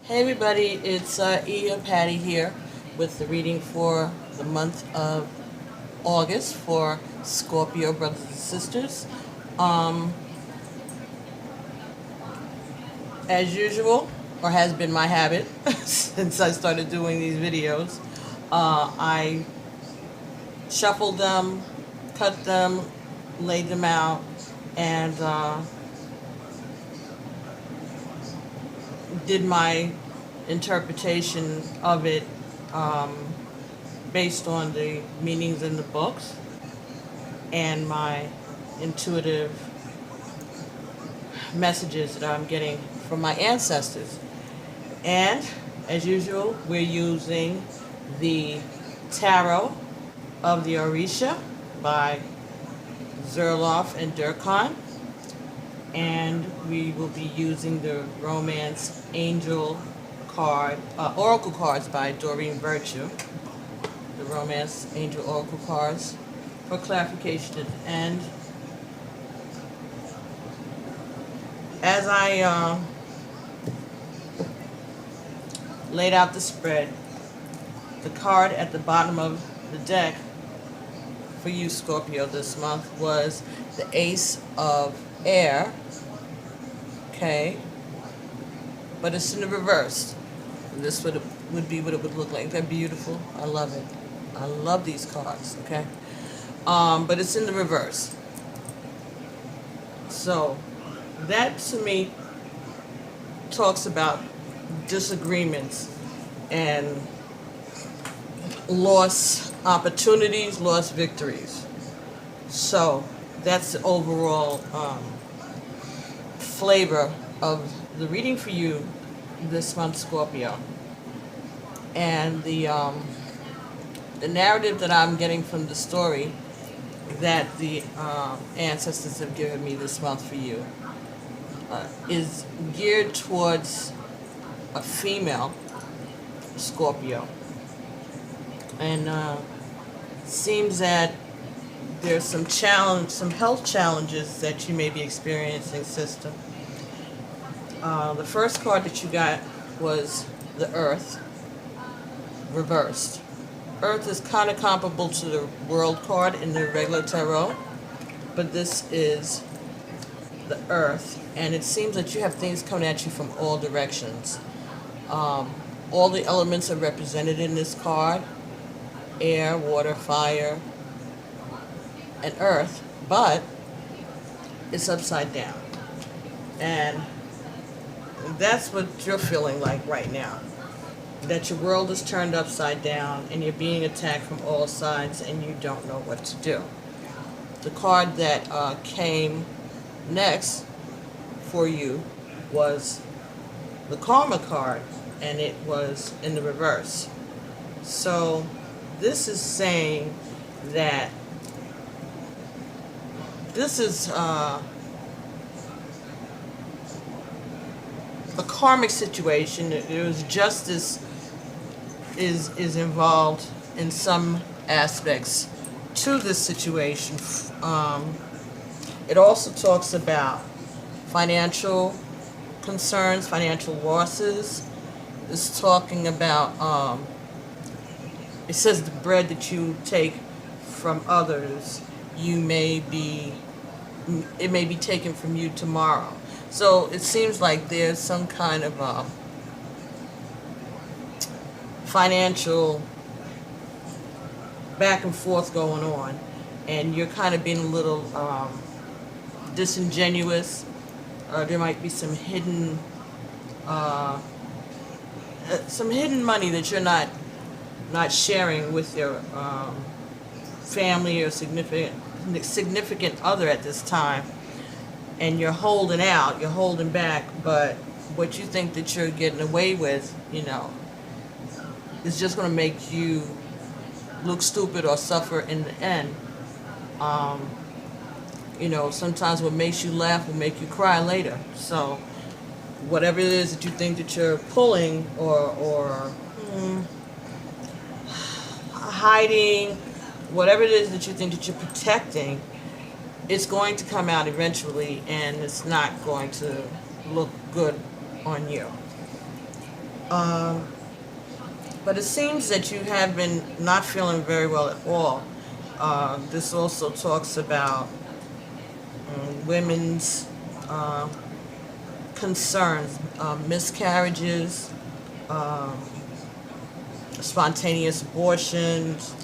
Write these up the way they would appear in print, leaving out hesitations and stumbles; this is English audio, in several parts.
Hey everybody, it's Iya Patty here with the reading for the month of August for Scorpio brothers and sisters. Um, as usual, or has been my habit since I started doing these videos, I shuffled them, cut them, laid them out, and did my interpretation of it um, based on the meanings in the books and my intuitive messages that I'm getting from my ancestors. And as usual, we're using the Tarot of the Orisha by Zerloff and Durkheim. And we will be using the Romance Angel card, Oracle cards by Doreen Virtue. The Romance Angel Oracle cards for clarification at the end. As I laid out the spread, the card at the bottom of the deck for you, Scorpio, this month was the Ace of Air. Okay, but it's in the reverse. This would be what it would look like. They're beautiful. I love it. I love these cards. Okay, but it's in the reverse. So that to me talks about disagreements and lost opportunities, lost victories. So that's the overall flavor of the reading for you this month, Scorpio. And the narrative that I'm getting from the story that the ancestors have given me this month for you is geared towards a female Scorpio. And seems that there's some health challenges that you may be experiencing, sister. The first card that you got was the Earth, reversed. Earth is kind of comparable to the World card in the regular tarot, but this is the Earth, and it seems that you have things coming at you from all directions. All the elements are represented in this card: air, water, fire, and earth, but it's upside down. And that's what you're feeling like right now. That your world is turned upside down and you're being attacked from all sides and you don't know what to do. The card that came next for you was the Karma card, and it was in the reverse. So this is saying that this is a karmic situation. There was justice is involved in some aspects to this situation. It also talks about financial concerns, financial losses. It's talking about, it says the bread that you take from others, it may be taken from you tomorrow. So it seems like there's some kind of financial back and forth going on, and you're kind of being a little disingenuous. There might be some hidden money that you're not sharing with your family or significant other at this time, and you're holding out, you're holding back, but what you think that you're getting away with, is just going to make you look stupid or suffer in the end. Sometimes what makes you laugh will make you cry later. So whatever it is that you think that you're pulling or hiding, whatever it is that you think that you're protecting, it's going to come out eventually, and it's not going to look good on you. But it seems that you have been not feeling very well at all. This also talks about women's concerns, miscarriages, spontaneous abortions,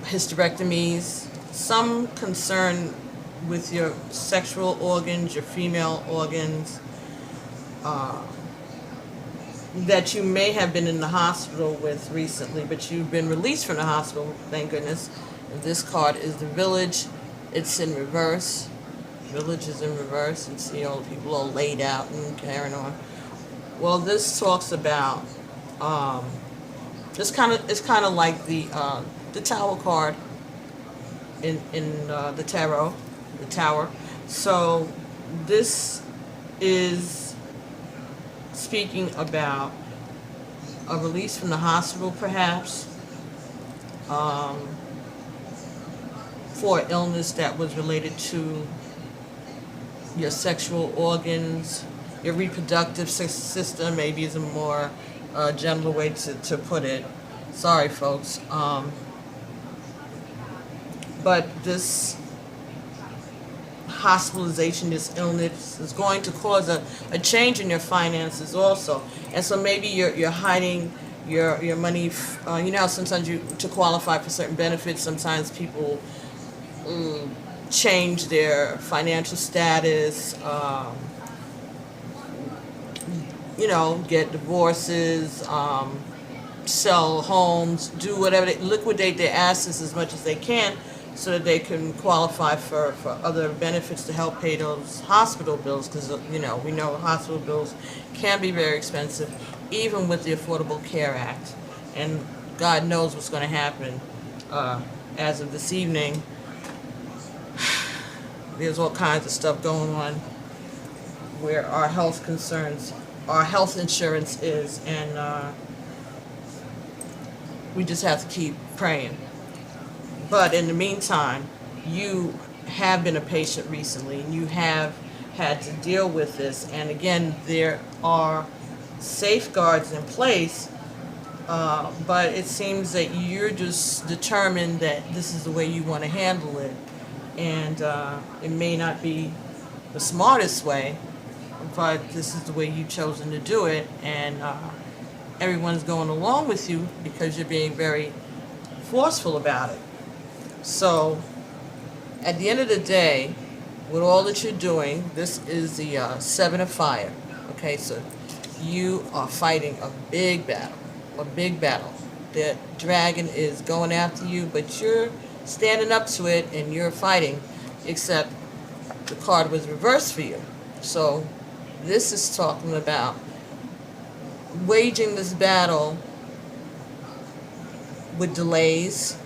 hysterectomies, some concern with your sexual organs, your female organs, that you may have been in the hospital with recently, but you've been released from the hospital, thank goodness. And this card is the Village. It's in reverse. Village is in reverse. And see all the people all laid out and carrying on. Well, this talks about it's kind of like the Tower card in the tarot, the Tower. So this is speaking about a release from the hospital, perhaps, for an illness that was related to your sexual organs, your reproductive system, maybe is a more gentler way to put it. Sorry, folks. But this hospitalization, this illness, is going to cause a change in your finances also. And so maybe you're hiding your money. You know how sometimes to qualify for certain benefits, sometimes people change their financial status, get divorces, sell homes, do whatever, liquidate their assets as much as they can so that they can qualify for other benefits to help pay those hospital bills, because we know hospital bills can be very expensive, even with the Affordable Care Act. And God knows what's going to happen. As of this evening, there's all kinds of stuff going on where our health concerns, our health insurance is, and we just have to keep praying. But in the meantime, you have been a patient recently, and you have had to deal with this. And again, there are safeguards in place, but it seems that you're just determined that this is the way you want to handle it. And it may not be the smartest way, but this is the way you've chosen to do it. And everyone's going along with you because you're being very forceful about it. So at the end of the day, with all that you're doing, this is the Seven of Fire. Okay, so you are fighting a big battle. The dragon is going after you, but you're standing up to it and you're fighting, except the card was reversed for you. So this is talking about waging this battle with delays,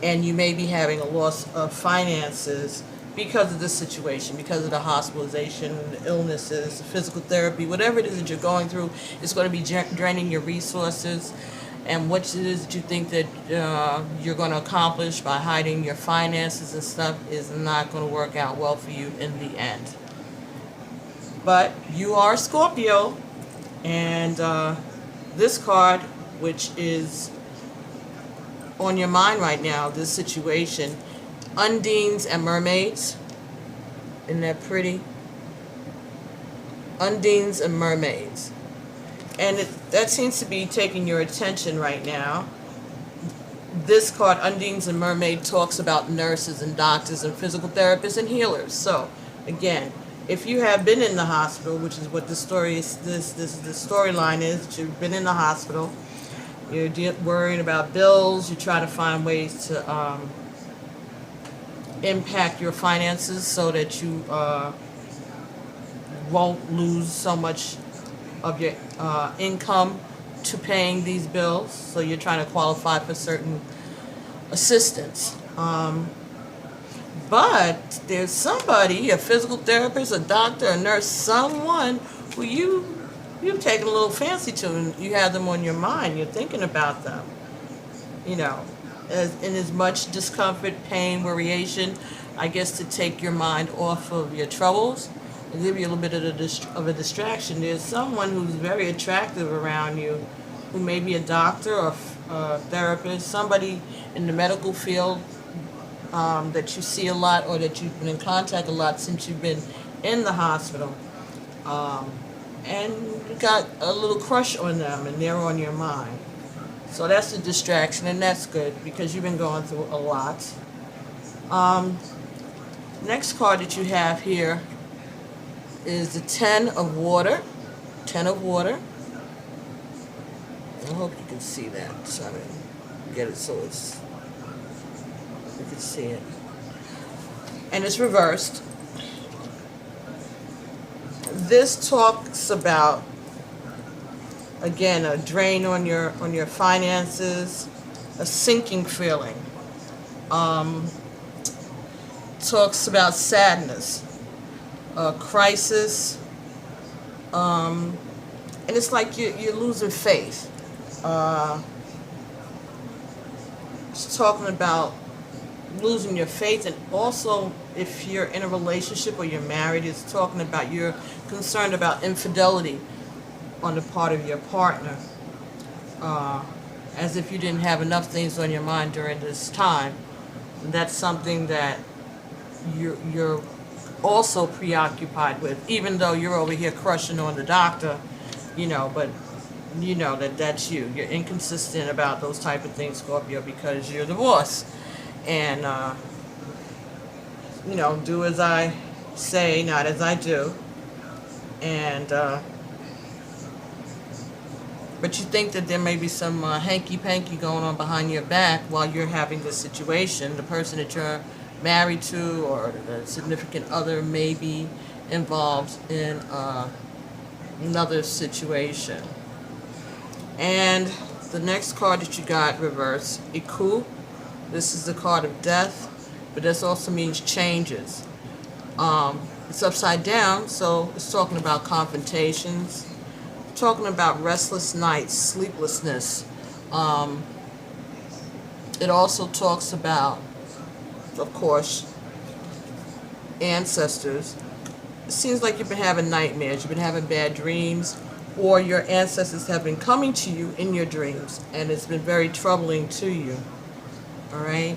and you may be having a loss of finances because of this situation, because of the hospitalization, the illnesses, the physical therapy, whatever it is that you're going through. It's going to be draining your resources, and what it is that you think that you're going to accomplish by hiding your finances and stuff is not going to work out well for you in the end. But you are Scorpio, and this card, which is on your mind right now, this situation, Undines and Mermaids. Isn't that pretty? Undines and Mermaids. And that seems to be taking your attention right now. This card, Undines and Mermaid, talks about nurses and doctors and physical therapists and healers. So, again, if you have been in the hospital, which is what the story is, the storyline is, that you've been in the hospital, you're worrying about bills, you try to find ways to impact your finances so that you won't lose so much of your income to paying these bills. So you're trying to qualify for certain assistance. But there's somebody, a physical therapist, a doctor, a nurse, someone who you've taken a little fancy to, and you have them on your mind. You're thinking about them. In as much discomfort, pain, worryation, I guess, to take your mind off of your troubles, I'll give you a little bit of a distraction. There's someone who's very attractive around you, who may be a doctor or a therapist, somebody in the medical field that you see a lot, or that you've been in contact a lot since you've been in the hospital. And you got a little crush on them, and they're on your mind. So that's a distraction, and that's good because you've been going through a lot. Next card that you have here is the Ten of Water. Ten of Water. I hope you can see that. So I get it so it's you can see it. And it's reversed. This talks about, again, a drain on your finances, a sinking feeling. Talks about sadness, a crisis, and it's like you're losing faith. It's talking about losing your faith, and also if you're in a relationship or you're married, it's talking about you're concerned about infidelity on the part of your partner, as if you didn't have enough things on your mind during this time. And that's something that you're also preoccupied with, even though you're over here crushing on the doctor, but you know that's you. You're inconsistent about those type of things, Scorpio, because you're the boss. And, do as I say, not as I do. And, but you think that there may be some hanky-panky going on behind your back while you're having this situation. The person that you're married to or the significant other may be involved in another situation. And the next card that you got reversed, Iku. This is the card of death, but this also means changes. It's upside down, so it's talking about confrontations, talking about restless nights, sleeplessness. It also talks about, of course, ancestors. It seems like you've been having nightmares, you've been having bad dreams, or your ancestors have been coming to you in your dreams, and it's been very troubling to you. All right.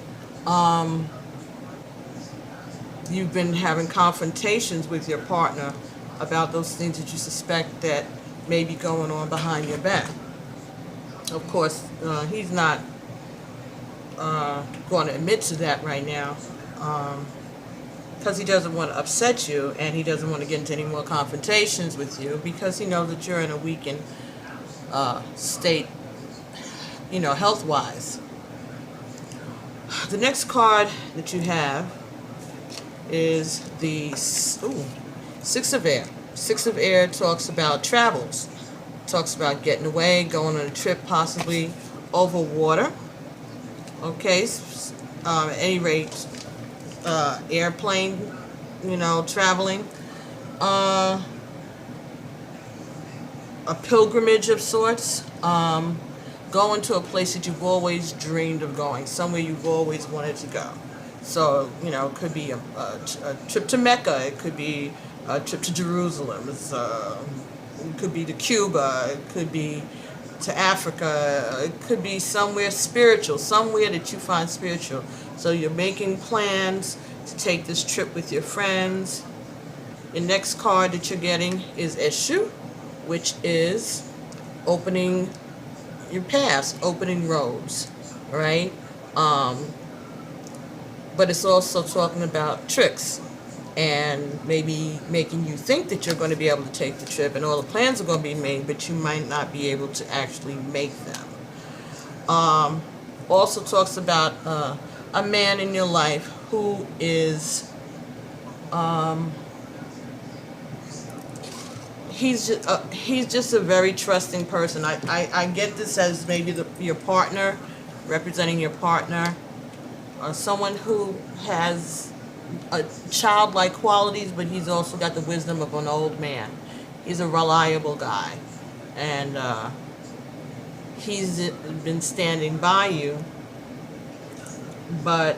You've been having confrontations with your partner about those things that you suspect that may be going on behind your back. Of course, he's not going to admit to that right now, because he doesn't want to upset you, and he doesn't want to get into any more confrontations with you, because he knows that you're in a weakened state, health-wise. The next card that you have is the Six of Air. Six of Air talks about travels. Talks about getting away, going on a trip, possibly over water. Okay, at any rate, airplane, traveling. A pilgrimage of sorts. Going to a place that you've always dreamed of going, somewhere you've always wanted to go. So, it could be a trip to Mecca, it could be a trip to Jerusalem, it could be to Cuba, it could be to Africa, it could be somewhere spiritual, somewhere that you find spiritual. So you're making plans to take this trip with your friends. The next card that you're getting is Eshu, which is opening your paths, opening roads, all right? But it's also talking about tricks and maybe making you think that you're going to be able to take the trip and all the plans are going to be made, but you might not be able to actually make them. Also talks about a man in your life who is he's just a very trusting person. I get this as maybe your partner, representing your partner, or someone who has childlike qualities, but he's also got the wisdom of an old man. He's a reliable guy, and he's been standing by you, but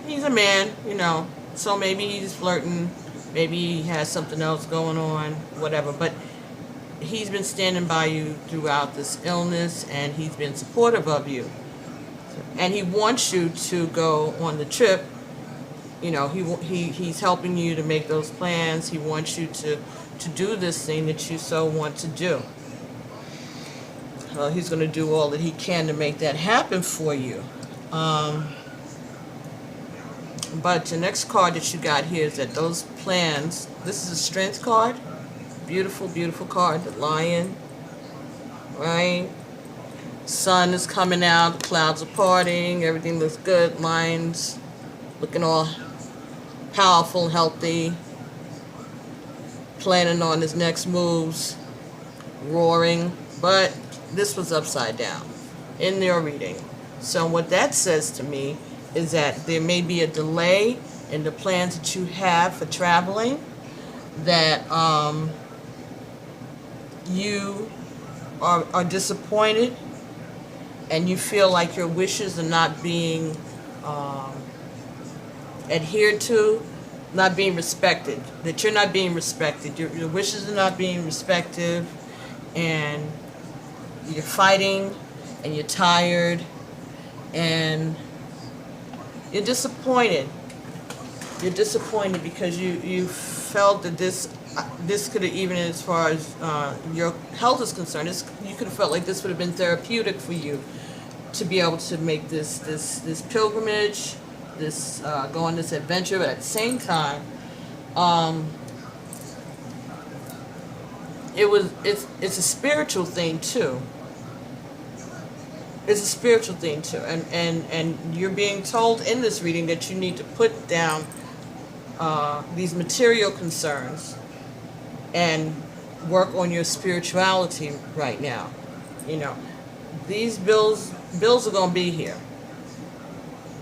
he's a man, So maybe he's flirting, maybe he has something else going on, whatever. But he's been standing by you throughout this illness, and he's been supportive of you. And he wants you to go on the trip. You know, he's helping you to make those plans. He wants you to do this thing that you so want to do. He's going to do all that he can to make that happen for you. But the next card that you got here is that those plans, this is a strength card. Beautiful, beautiful card. The lion, right? Sun is coming out, the clouds are parting, everything looks good. Lion's looking all powerful, healthy, planning on his next moves, roaring. But this was upside down in their reading. So what that says to me is that there may be a delay in the plans that you have for traveling, that you are disappointed, and you feel like your wishes are not being adhered to, not being respected, that you're not being respected, your wishes are not being respected, and you're fighting, and you're tired, and you're disappointed. You're disappointed because you felt that this could have, even as far as your health is concerned, you could have felt like this would have been therapeutic for you to be able to make this pilgrimage, go on this adventure. But at the same time, it's a spiritual thing too. It's a spiritual thing too, and you're being told in this reading that you need to put down these material concerns and work on your spirituality right now. You know, these bills are going to be here.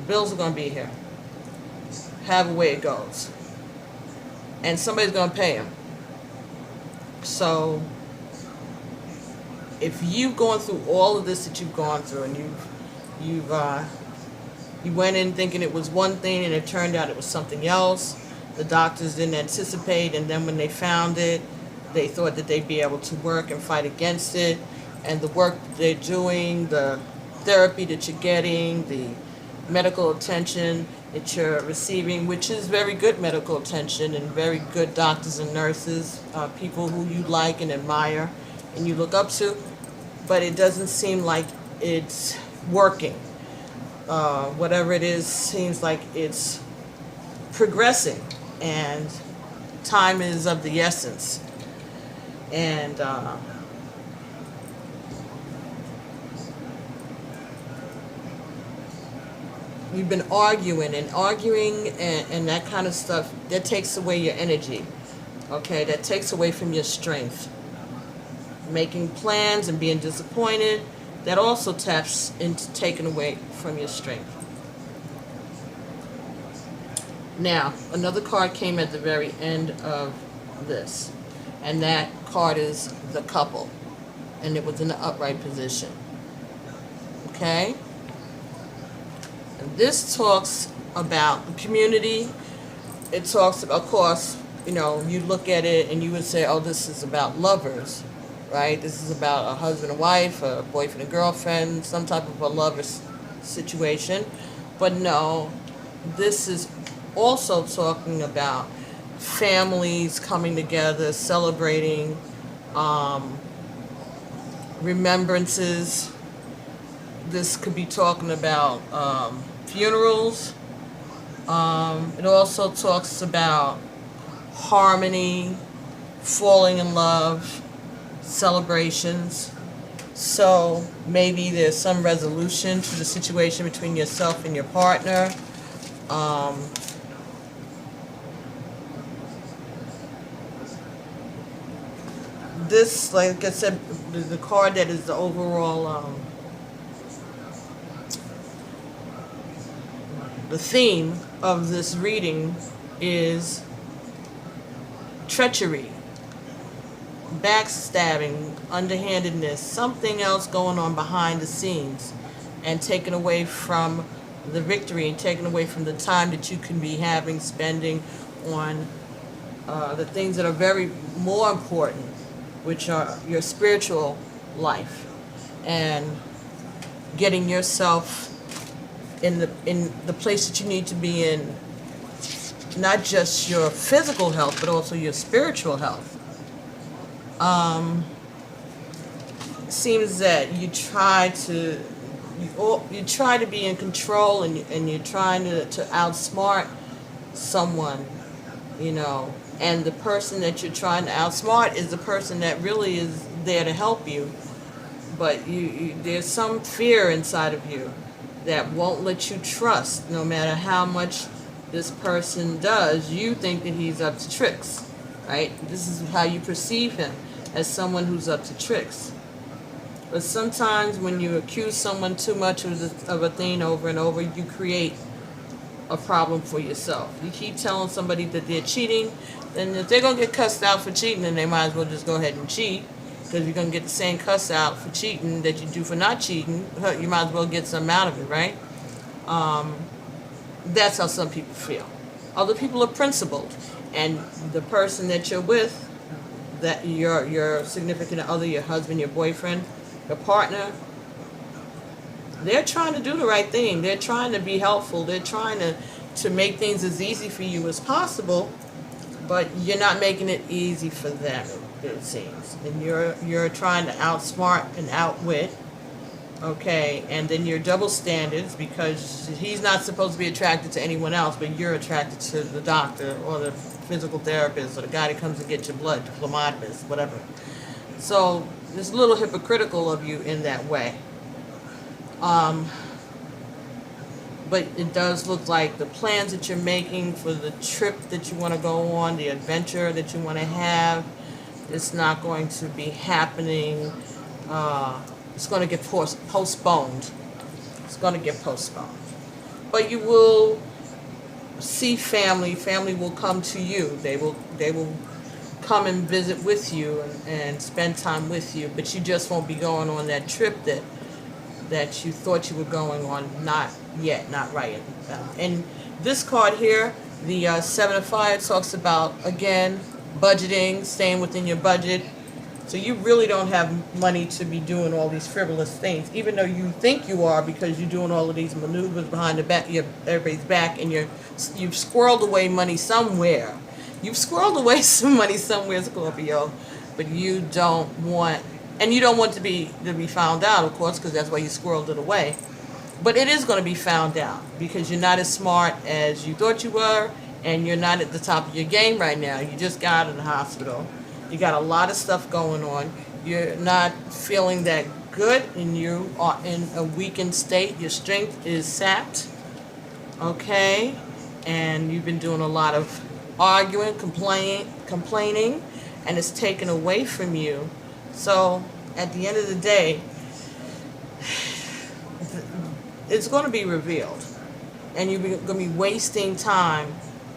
Bills are going to be here. However way it goes, and somebody's going to pay them. So if you've gone through all of this that you've gone through, and you went in thinking it was one thing and it turned out it was something else, the doctors didn't anticipate, and then when they found it, they thought that they'd be able to work and fight against it, and the work that they're doing, the therapy that you're getting, the medical attention that you're receiving, which is very good medical attention and very good doctors and nurses, people who you like and admire and you look up to, but it doesn't seem like it's working. Whatever it is seems like it's progressing, and time is of the essence. And you've been arguing, and that kind of stuff, that takes away your energy. Okay, that takes away from your strength. Making plans and being disappointed, that also taps into taking away from your strength. Now, another card came at the very end of this, and that card is the couple, and it was in the upright position. Okay? And this talks about the community. It talks about, of course, you know, you look at it and you would say, oh, this is about lovers, right? This is about a husband and wife, a boyfriend and girlfriend, some type of a lover situation. But no, this is also talking about families coming together, celebrating, remembrances. This could be talking about funerals. It also talks about harmony, falling in love, celebrations. So maybe there's some resolution to the situation between yourself and your partner. This, like I said, the card that is the overall, the theme of this reading is treachery, backstabbing, underhandedness, something else going on behind the scenes, and taken away from the victory and taken away from the time that you can be spending on the things that are very more important, which are your spiritual life and getting yourself in the place that you need to be in, not just your physical health, but also your spiritual health. Seems that you try to be in control, and you're trying to outsmart someone, and the person that you're trying to outsmart is the person that really is there to help you, but there's some fear inside of you that won't let you trust. No matter how much this person does, you think that he's up to tricks, right? This is how you perceive him, as someone who's up to tricks. But sometimes when you accuse someone too much of a thing over and over, you create a problem for yourself. You keep telling somebody that they're cheating, then if they're going to get cussed out for cheating, then they might as well just go ahead and cheat, because you're going to get the same cuss out for cheating that you do for not cheating. You might as well get something out of it, right? That's how some people feel. Other people are principled, and the person that you're with, that your significant other, your husband, your boyfriend, your partner, they're trying to do the right thing. They're trying to be helpful. They're trying to make things as easy for you as possible, but you're not making it easy for them, it seems. And you're trying to outsmart and outwit, okay? And then your double standards, because he's not supposed to be attracted to anyone else, but you're attracted to the doctor or the physical therapist or the guy that comes to get your blood, the phlebotomist, whatever. So it's a little hypocritical of you in that way. But it does look like the plans that you're making for the trip that you want to go on, the adventure that you want to have, it's not going to be happening. It's going to get postponed. It's going to get postponed. But you will see family. Family will come to you. They will come and visit with you and spend time with you. But you just won't be going on that trip that you thought you were going on. Not yet, not right. And this card here, the Seven of Fire, talks about, again, budgeting, staying within your budget. So you really don't have money to be doing all these frivolous things, even though you think you are, because you're doing all of these maneuvers behind the back, everybody's back, and you've squirreled away money somewhere. You've squirreled away some money somewhere, Scorpio, but you don't want, and you don't want to be found out, of course, because that's why you squirreled it away. But it is going to be found out, because you're not as smart as you thought you were, and you're not at the top of your game right now. You just got out of the hospital. You got a lot of stuff going on. You're not feeling that good, and you are in a weakened state. Your strength is sapped, okay? And you've been doing a lot of arguing, complaining, and it's taken away from you. So at the end of the day, it's going to be revealed, and you're going to be wasting time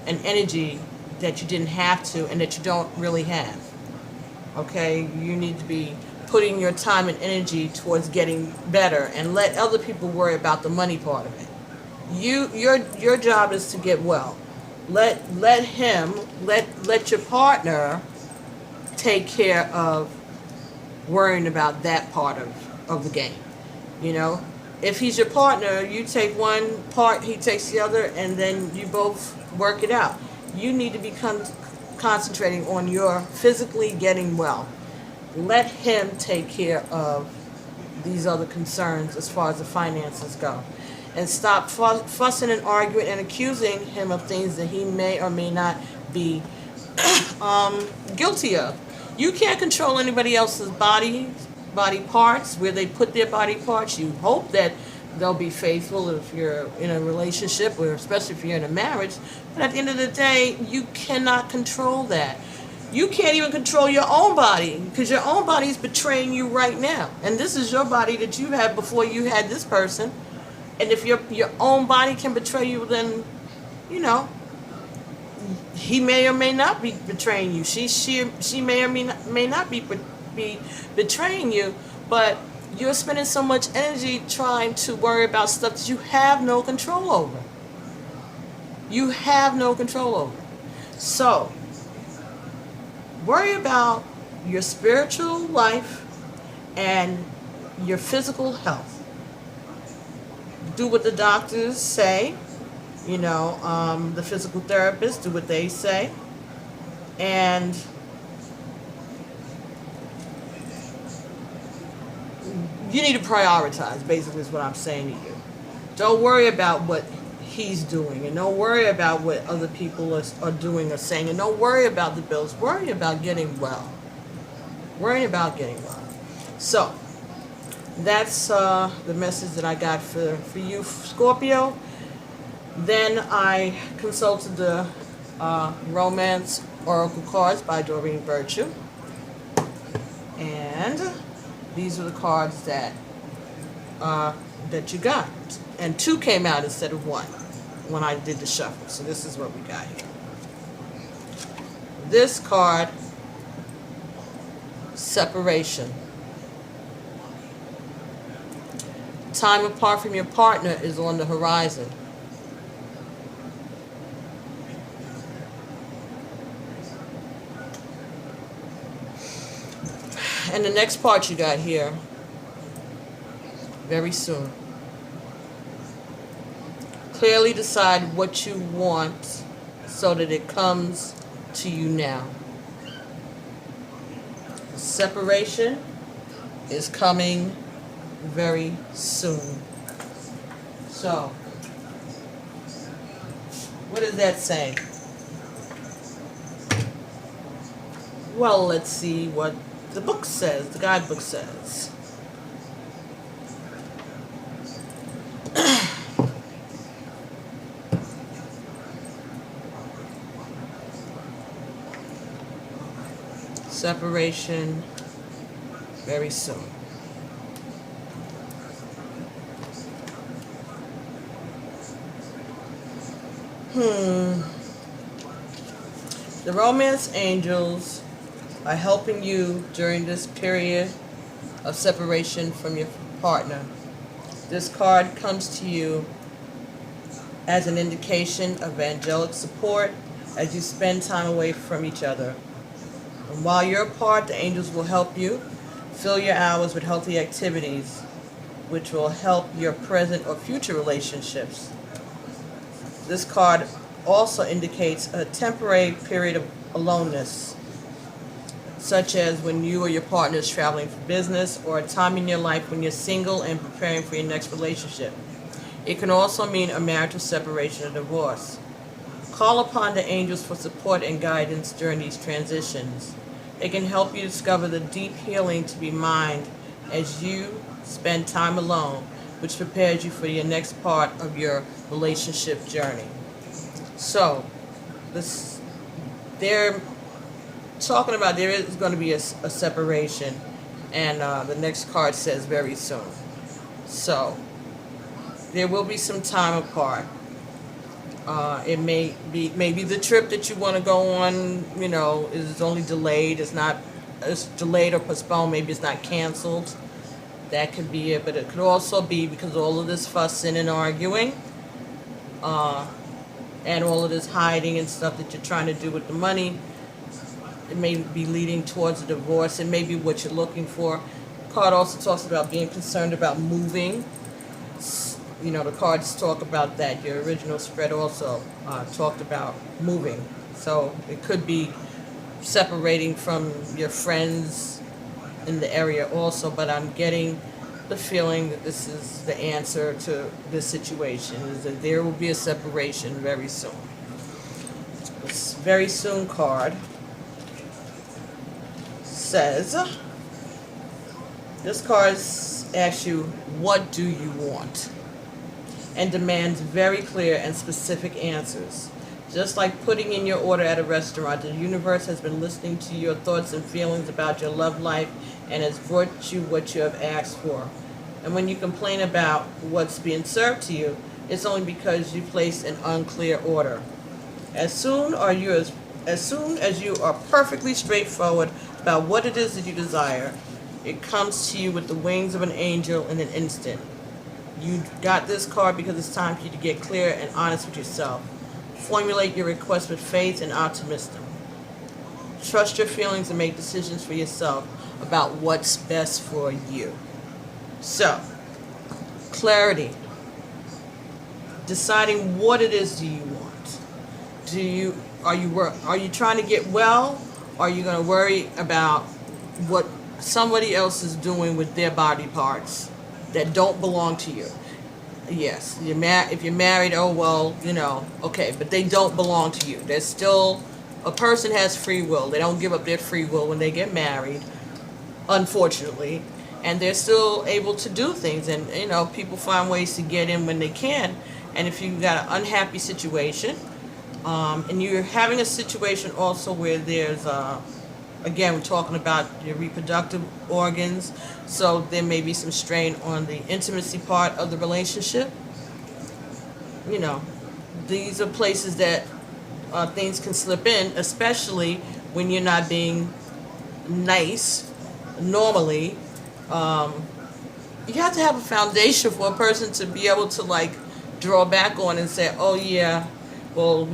and energy that you didn't have to, and that you don't really have. Okay, you need to be putting your time and energy towards getting better, and let other people worry about the money part of it. Your job is to get well. Let your partner take care of worrying about that part of the game. If he's your partner, you take one part, he takes the other, and then you both work it out. You need to become concentrating on your physically getting well. Let him take care of these other concerns as far as the finances go. And stop fussing and arguing and accusing him of things that he may or may not be guilty of. You can't control anybody else's body parts, where they put their body parts. You hope that they'll be faithful if you're in a relationship, or especially if you're in a marriage. But at the end of the day, you cannot control that. You can't even control your own body, because your own body is betraying you right now. And this is your body that you had before you had this person. And if your own body can betray you, then, he may or may not be betraying you. She may or may not be betraying you. But you're spending so much energy trying to worry about stuff that you have no control over. You have no control over. So, worry about your spiritual life and your physical health. Do what the doctors say, the physical therapists do what they say. And you need to prioritize, basically, is what I'm saying to you. Don't worry about what he's doing, and don't worry about what other people are doing or saying, and don't worry about the bills. Worry about getting well. Worry about getting well. So, that's the message that I got for you, Scorpio. Then I consulted the Romance Oracle cards by Doreen Virtue. And these are the cards that you got. And 2 came out instead of 1 when I did the shuffle. So this is what we got here. This card, separation. Time apart from your partner is on the horizon. And the next part you got here, very soon. Clearly decide what you want so that it comes to you now. Separation is coming very soon. So, what does that say? Well, let's see what the book says, the guidebook says. Separation very soon. The romance angels are helping you during this period of separation from your partner. This card comes to you as an indication of angelic support as you spend time away from each other. And while you're apart, the angels will help you fill your hours with healthy activities, which will help your present or future relationships. This card also indicates a temporary period of aloneness, such as when you or your partner is traveling for business, or a time in your life when you're single and preparing for your next relationship. It can also mean a marital separation or divorce. Call upon the angels for support and guidance during these transitions. They can help you discover the deep healing to be mine as you spend time alone, which prepares you for your next part of your relationship journey. So, they're talking about there is going to be a separation, and the next card says very soon. So, there will be some time apart. It may be maybe the trip that you want to go on, is only delayed. It's delayed or postponed. Maybe it's not canceled. That could be it. But it could also be because of all of this fussing and arguing, and all of this hiding and stuff that you're trying to do with the money. It may be leading towards a divorce. It may be what you're looking for. The card also talks about being concerned about moving. The cards talk about that. Your original spread also talked about moving. So it could be separating from your friends in the area also, but I'm getting the feeling that this is the answer to this situation, is that there will be a separation very soon. This very soon card says, this card asks you, what do you want? And demands very clear and specific answers. Just like putting in your order at a restaurant, the universe has been listening to your thoughts and feelings about your love life and has brought you what you have asked for. And when you complain about what's being served to you, it's only because you placed an unclear order. As soon as you are perfectly straightforward about what it is that you desire, It comes to you with the wings of an angel in an instant. You got this card because it's time for you to get clear and honest with yourself. Formulate your request with faith and optimism. Trust your feelings and make decisions for yourself about what's best for you. So, clarity. Deciding what it is do you want. Are you trying to get well? Or are you going to worry about what somebody else is doing with their body parts that don't belong to you? Yes, if you're married, oh well, okay, but they don't belong to you. There's still, a person has free will. They don't give up their free will when they get married, unfortunately, and they're still able to do things. And people find ways to get in when they can. And if you've got an unhappy situation, and you're having a situation also where there's again, we're talking about your reproductive organs, so there may be some strain on the intimacy part of the relationship. These are places that things can slip in, especially when you're not being nice normally. You have to have a foundation for a person to be able to draw back on and say, oh yeah, well,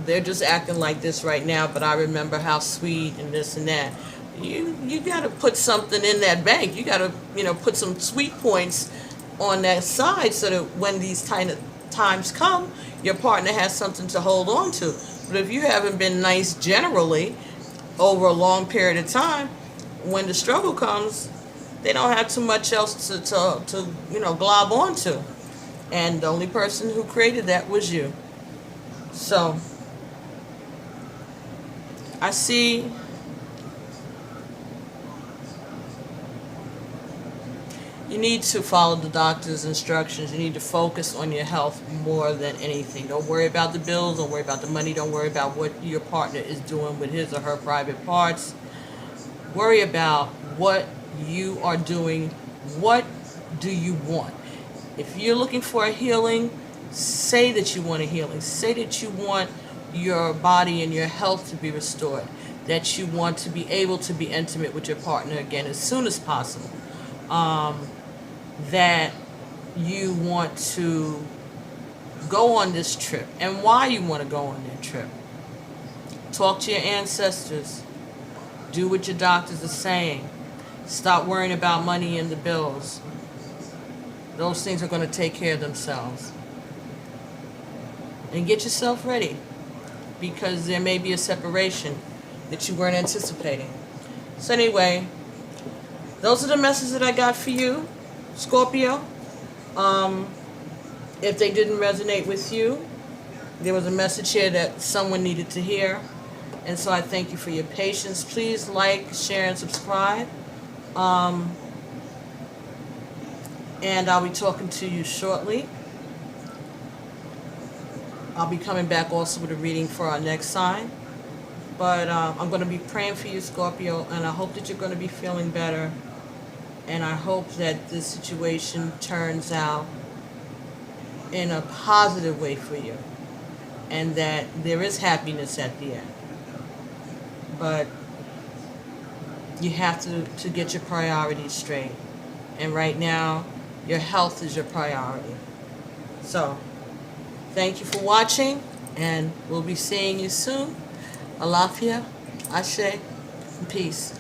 they're just acting like this right now, but I remember how sweet and this and that. You got to put something in that bank. You got to, put some sweet points on that side so that when these kind of times come, your partner has something to hold on to. But if you haven't been nice generally over a long period of time, when the struggle comes, they don't have too much else to glob onto. And the only person who created that was you. So, I see you need to follow the doctor's instructions. You need to focus on your health more than anything. Don't worry about the bills. Don't worry about the money. Don't worry about what your partner is doing with his or her private parts. Worry about what you are doing. What do you want? If you're looking for a healing, say that you want a healing. Say that you want your body and your health to be restored. That you want to be able to be intimate with your partner again as soon as possible. That you want to go on this trip and why you want to go on that trip. Talk to your ancestors. Do what your doctors are saying. Stop worrying about money and the bills. Those things are going to take care of themselves. And get yourself ready, because there may be a separation that you weren't anticipating. So anyway, those are the messages that I got for you, Scorpio. If they didn't resonate with you, there was a message here that someone needed to hear. And so I thank you for your patience. Please like, share, and subscribe. And I'll be talking to you shortly. I'll be coming back also with a reading for our next sign. But I'm going to be praying for you, Scorpio, and I hope that you're going to be feeling better. And I hope that this situation turns out in a positive way for you. And that there is happiness at the end. But you have to get your priorities straight. And right now, your health is your priority. So, thank you for watching, and we'll be seeing you soon. Alafia, Ashe, and peace.